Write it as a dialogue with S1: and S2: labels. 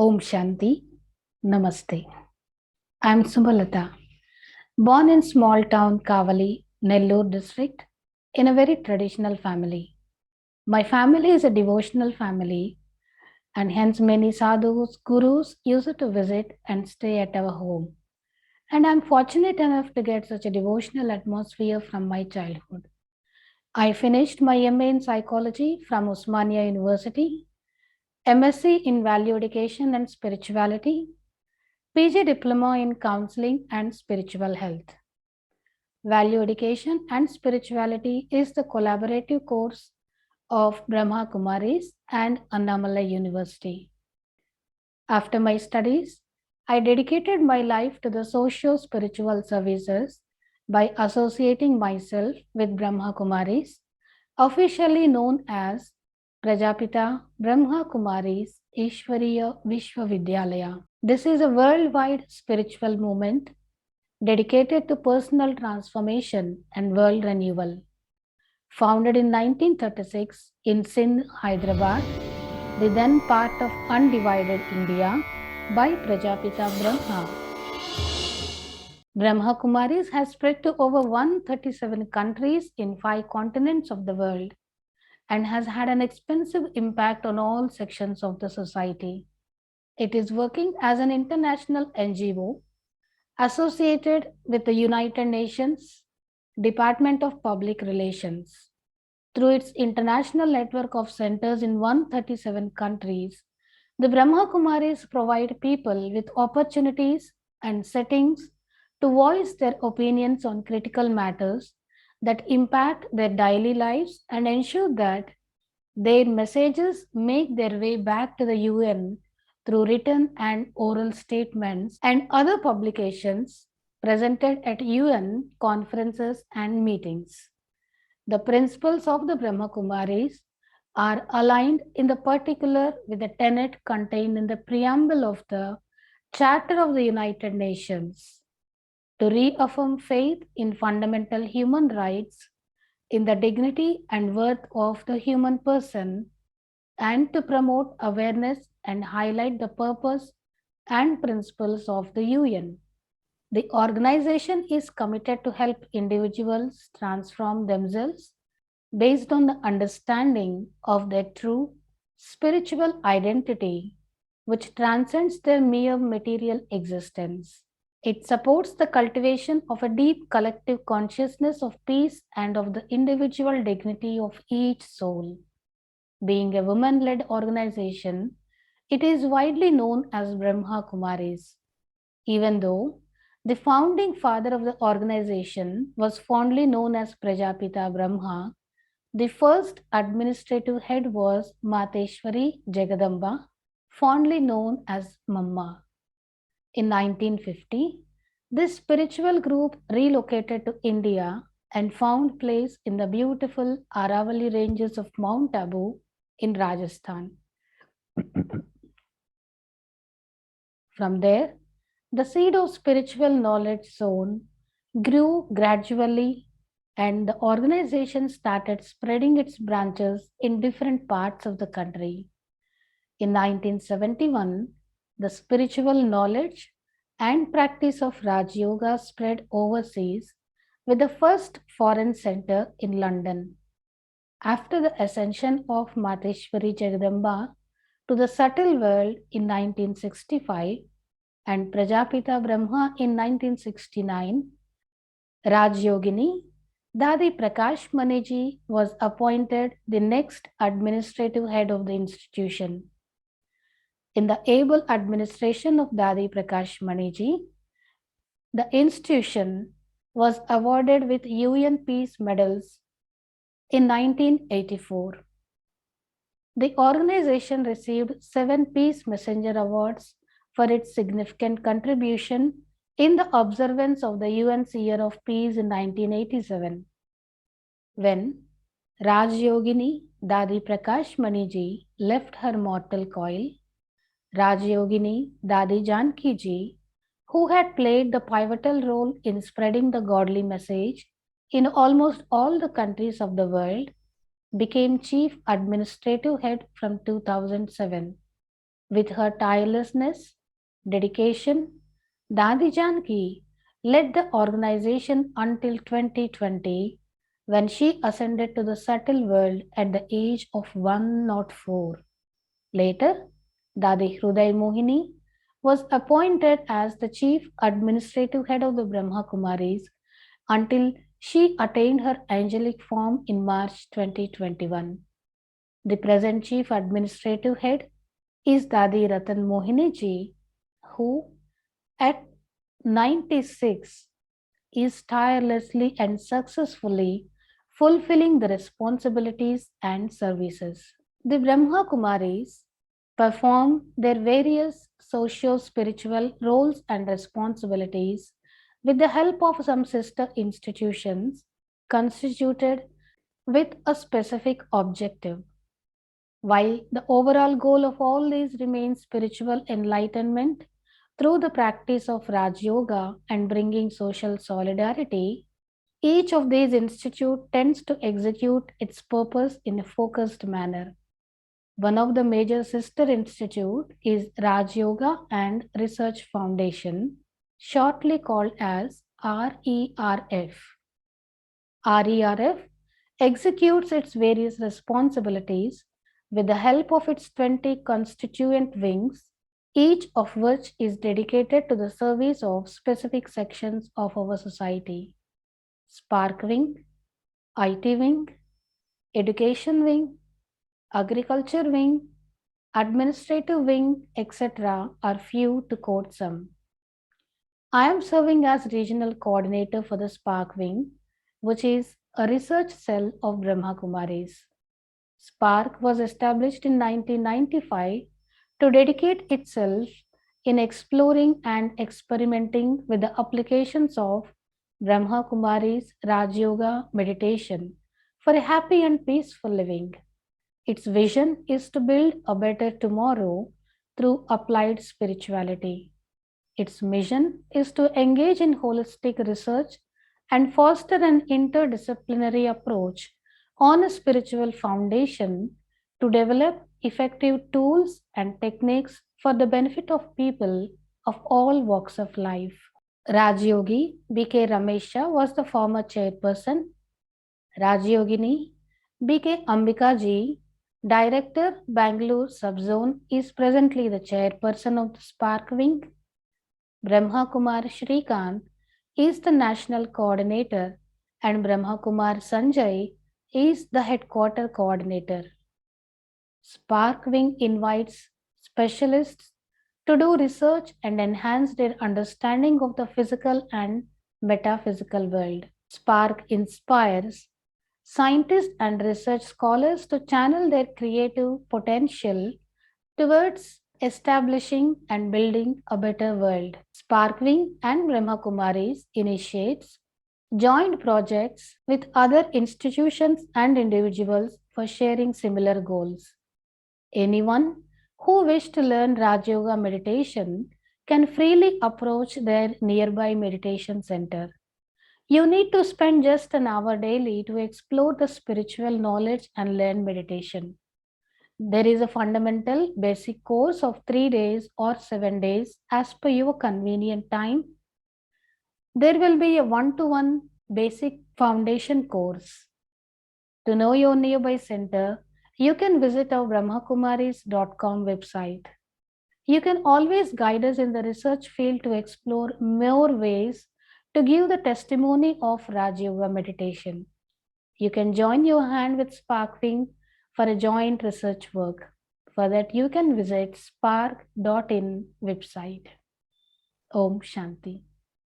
S1: Om Shanti. Namaste. I am Sumalatha, born in small town Kavali, Nellore district, in a very traditional family. My family is a devotional family, and hence many sadhus, gurus used to visit and stay at our home. And I am fortunate enough to get such a devotional atmosphere from my childhood. I finished my MA in psychology from Osmania University, MSc in value education and spirituality, PG Diploma in Counseling and Spiritual Health. Value Education and Spirituality is the collaborative course of Brahma Kumaris and Annamalai University. After my studies, I dedicated my life to the socio-spiritual services by associating myself with Brahma Kumaris, officially known as Prajapita Brahma Kumaris Ishwariya Vishwavidyalaya. This is a worldwide spiritual movement dedicated to personal transformation and world renewal. Founded in 1936 in Sindh, Hyderabad, the then part of undivided India, by Prajapita Brahma. Brahma Kumaris has spread to over 137 countries in 5 continents of the world and has had an extensive impact on all sections of the society. It is working as an international NGO associated with the United Nations Department of Public Relations. Through its international network of centers in 137 countries, the Brahma Kumaris provide people with opportunities and settings to voice their opinions on critical matters that impact their daily lives and ensure that their messages make their way back to the UN through written and oral statements and other publications presented at UN conferences and meetings. The principles of the Brahma Kumaris are aligned in the particular with the tenet contained in the preamble of the Charter of the United Nations to reaffirm faith in fundamental human rights, in the dignity and worth of the human person, and to promote awareness and highlight the purpose and principles of the UN. The organization is committed to help individuals transform themselves based on the understanding of their true spiritual identity, which transcends their mere material existence. It supports the cultivation of a deep collective consciousness of peace and of the individual dignity of each soul. Being a women-led organization, it is widely known as Brahma Kumaris, even though the founding father of the organization was fondly known as Prajapita Brahma. The first administrative head was Mateshwari Jagadamba, fondly known as Mamma. In 1950, this spiritual group relocated to India and found place in the beautiful Aravalli ranges of Mount Abu in Rajasthan. From there, the seed of spiritual knowledge sown grew gradually, and the organization started spreading its branches in different parts of the country. In 1971, the spiritual knowledge and practice of Raj Yoga spread overseas with the first foreign center in London. After the ascension of Mateshwari Jagadamba to the subtle world in 1965 and Prajapita Brahma in 1969, Raj Yogini Dadi Prakash Maniji was appointed the next administrative head of the institution. In the able administration of Dadi Prakash Maniji, the institution was awarded with UN Peace Medals in 1984. The organization received 7 Peace Messenger Awards for its significant contribution in the observance of the UN's Year of Peace in 1987. When Raj Yogini Dadi Prakash Maniji left her mortal coil, Raj Yogini Dadi Janki Ji, who had played the pivotal role in spreading the godly message in almost all the countries of the world, became Chief Administrative Head from 2007. With her tirelessness, dedication, Dadi Janki led the organization until 2020 when she ascended to the subtle world at the age of 104. Later, Dadi Hruday Mohini was appointed as the chief administrative head of the Brahma Kumaris until she attained her angelic form in March 2021. The present chief administrative head is Dadi Ratan Mohini ji, who at 96 is tirelessly and successfully fulfilling the responsibilities and services. The Brahma Kumaris perform their various socio-spiritual roles and responsibilities with the help of some sister institutions constituted with a specific objective. While the overall goal of all these remains spiritual enlightenment through the practice of Raj Yoga and bringing social solidarity, each of these institutes tends to execute its purpose in a focused manner. One of the major sister institute is Raj Yoga and Research Foundation, shortly called as RERF. RERF executes its various responsibilities with the help of its 20 constituent wings, each of which is dedicated to the service of specific sections of our society. Spark Wing, IT Wing, Education Wing, Agriculture Wing, Administrative Wing, etc. are few to quote some. I am serving as Regional Coordinator for the Spark Wing, which is a research cell of Brahma Kumaris. Spark was established in 1995 to dedicate itself in exploring and experimenting with the applications of Brahma Kumaris Raj Yoga meditation for a happy and peaceful living. Its vision is to build a better tomorrow through applied spirituality. Its mission is to engage in holistic research and foster an interdisciplinary approach on a spiritual foundation to develop effective tools and techniques for the benefit of people of all walks of life. Rajyogi B.K. Ramesha was the former chairperson. Rajyogini B.K. Ambikaji, Director, Bangalore Subzone, is presently the chairperson of the Spark Wing. Brahma Kumar Shrikant is the national coordinator and Brahma Kumar Sanjay is the headquarter coordinator. Spark Wing invites specialists to do research and enhance their understanding of the physical and metaphysical world. Spark inspires scientists and research scholars to channel their creative potential towards establishing and building a better world. Sparkwing and Brahma Kumaris initiates joint projects with other institutions and individuals for sharing similar goals. Anyone who wishes to learn Raj Yoga meditation can freely approach their nearby meditation center. You need to spend just an hour daily to explore the spiritual knowledge and learn meditation. There is a fundamental basic course of 3 days or 7 days as per your convenient time. There will be a one-to-one basic foundation course. To know your nearby center, you can visit our brahmakumaris.com website. You can always guide us in the research field to explore more ways to give the testimony of Raj Yoga meditation. You can join your hand with Sparkwing for a joint research work. For that, you can visit spark.in website. Om Shanti.